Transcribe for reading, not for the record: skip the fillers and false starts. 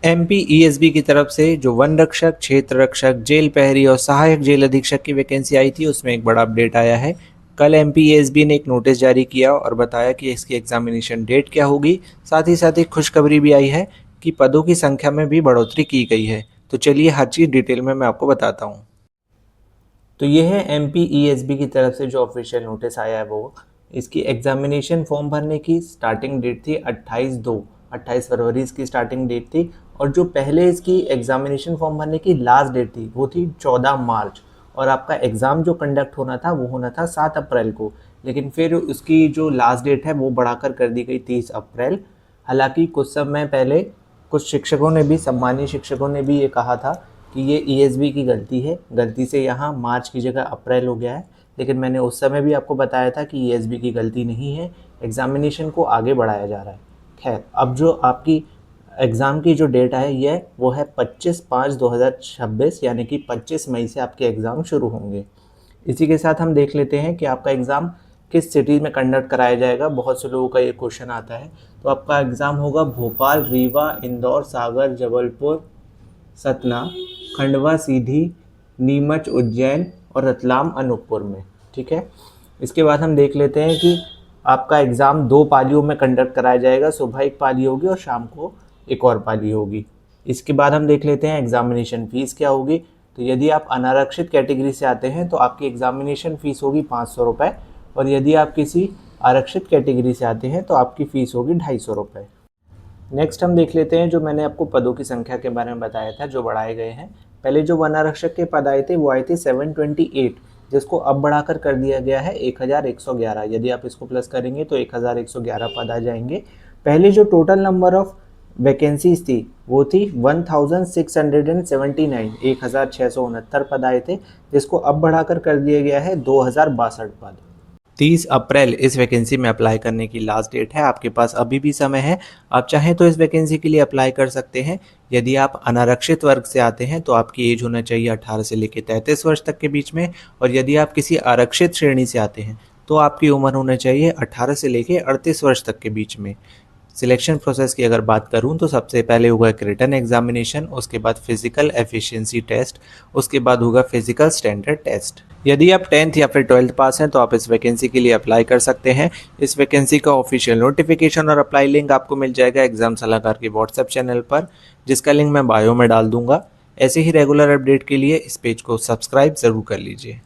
एमपीईएसबी की तरफ से जो वन रक्षक, क्षेत्र रक्षक, जेल प्रहरी और सहायक जेल अधीक्षक की वैकेंसी आई थी उसमें एक बड़ा अपडेट आया है। कल एमपीईएसबी ने एक नोटिस जारी किया और बताया कि इसकी एग्जामिनेशन डेट क्या होगी। साथ ही एक खुशखबरी भी आई है कि पदों की संख्या में भी बढ़ोतरी की गई है। तो चलिए हर चीज़ डिटेल में मैं आपको बताता हूँ। तो ये है एमपीईएसबी की तरफ से जो ऑफिशियल नोटिस आया है वो इसकी एग्जामिनेशन फॉर्म भरने की स्टार्टिंग डेट थी 28 फरवरी इसकी स्टार्टिंग डेट थी। और जो पहले इसकी एग्जामिनेशन फॉर्म भरने की लास्ट डेट थी वो थी 14 मार्च। और आपका एग्ज़ाम जो कंडक्ट होना था वो होना था 7 अप्रैल को, लेकिन फिर उसकी जो लास्ट डेट है वो बढ़ाकर कर दी गई 30 अप्रैल। हालांकि कुछ समय पहले कुछ शिक्षकों ने भी, सम्मानीय शिक्षकों ने भी ये कहा था कि ये ईएसबी की गलती है, गलती से यहाँ मार्च की जगह अप्रैल हो गया है। लेकिन मैंने उस समय भी आपको बताया था कि ईएसबी की गलती नहीं है, एग्जामिनेशन को आगे बढ़ाया जा रहा है। खैर, अब जो आपकी एग्ज़ाम की जो डेट है ये वो है 25/5/2026, यानी कि 25 मई से आपके एग्ज़ाम शुरू होंगे। इसी के साथ हम देख लेते हैं कि आपका एग्ज़ाम किस सिटी में कंडक्ट कराया जाएगा। बहुत से लोगों का ये क्वेश्चन आता है। तो आपका एग्ज़ाम होगा भोपाल, रीवा, इंदौर, सागर, जबलपुर, सतना, खंडवा, सीधी, नीमच, उज्जैन और रतलाम, अनूपपुर में। ठीक है। इसके बाद हम देख लेते हैं कि आपका एग्ज़ाम 2 पालियों में कंडक्ट कराया जाएगा। सुबह एक पाली होगी और शाम को एक और पाली होगी। इसके बाद हम देख लेते हैं एग्ज़ामिनेशन फ़ीस क्या होगी। तो यदि आप अनारक्षित कैटेगरी से आते हैं तो आपकी एग्ज़ामिनेशन फ़ीस होगी 500 रुपये, और यदि आप किसी आरक्षित कैटेगरी से आते हैं तो आपकी फ़ीस होगी 250 रुपये। नेक्स्ट हम देख लेते हैं जो मैंने आपको पदों की संख्या के बारे में बताया था जो बढ़ाए गए हैं। पहले जो वन आरक्षक के पद आए थे वो आए थे 728, जिसको अब बढ़ाकर कर दिया गया है 1111। यदि आप इसको प्लस करेंगे तो 1111 पद आ जाएंगे। पहले जो टोटल नंबर ऑफ वैकेंसीज थी वो थी 1679, 1669 पद आए थे, जिसको अब बढ़ाकर कर दिया गया है 2062 पद। 30 अप्रैल इस वैकेंसी में अप्लाई करने की लास्ट डेट है। आपके पास अभी भी समय है, आप चाहें तो इस वैकेंसी के लिए अप्लाई कर सकते हैं। यदि आप अनारक्षित वर्ग से आते हैं तो आपकी एज होना चाहिए 18 से लेकर 33 वर्ष तक के बीच में, और यदि आप किसी आरक्षित श्रेणी से आते हैं तो आपकी उम्र होना चाहिए 18 से लेकर 38 वर्ष तक के बीच में। सिलेक्शन प्रोसेस की अगर बात करूं तो सबसे पहले होगा एक रिटन एग्जामिनेशन, उसके बाद फिजिकल एफिशिएंसी टेस्ट, उसके बाद होगा फिजिकल स्टैंडर्ड टेस्ट। यदि आप 10th या फिर 12th पास हैं तो आप इस वैकेंसी के लिए अप्लाई कर सकते हैं। इस वैकेंसी का ऑफिशियल नोटिफिकेशन और अप्लाई लिंक आपको मिल जाएगा एग्जाम सलाहकार के व्हाट्सएप चैनल पर, जिसका लिंक मैं बायो में डाल दूंगा। ऐसे ही रेगुलर अपडेट के लिए इस पेज को सब्सक्राइब ज़रूर कर लीजिए।